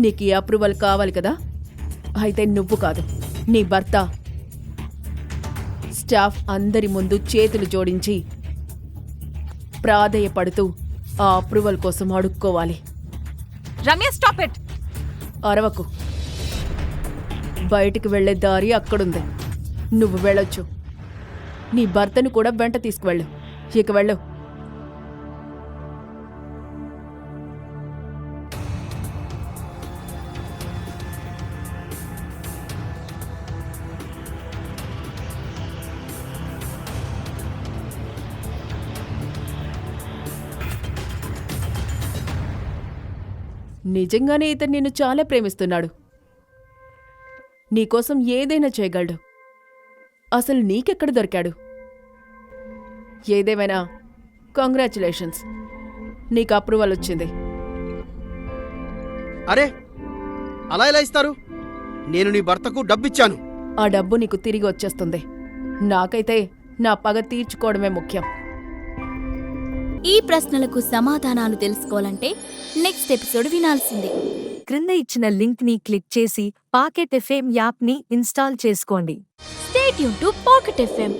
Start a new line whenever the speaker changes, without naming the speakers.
నీకు ఈ అప్రూవల్ కావాలి కదా? అయితే నువ్వు కాదు, నీ భర్త స్టాఫ్ అందరి ముందు చేతులు జోడించి ప్రాధేయపడుతూ ఆ అప్రూవల్ కోసం అడుక్కోవాలి.
Ramya, stop it.
అరవకు. బయటికి వెళ్లే దారి అక్కడుంది, నువ్వు వెళ్ళొచ్చు. నీ భర్తను కూడా వెంట తీసుకువెళ్ళు. ఇక వెళ్ళు. నిజంగానే ఇతను నిన్ను చాలా ప్రేమిస్తున్నాడు. నీకోసం ఏదైనా చేయగలడు. అసలు నీకెక్కడ దొరికాడు? ఏదేమైనా కంగ్రాచ్యులేషన్స్, నీకు అప్రూవల్ వచ్చింది.
అరే, అలా ఎలా ఇస్తారు? నేను నీ భర్తకు డబ్బిచ్చాను.
ఆ డబ్బు నీకు తిరిగి వచ్చేస్తుంది. నాకైతే నా పగ తీర్చుకోవడమే ముఖ్యం.
ఈ ప్రశ్నలకు సమాధానాలు తెలుసుకోవాలంటే నెక్స్ట్ ఎపిసోడ్ వినాల్సిందే.
క్రింద ఇచ్చిన లింక్ ని క్లిక్ చేసి పాకెట్ ఎఫ్ఎం యాప్ ని ఇన్స్టాల్ చేసుకోండి.
Stay tune to pocket FM.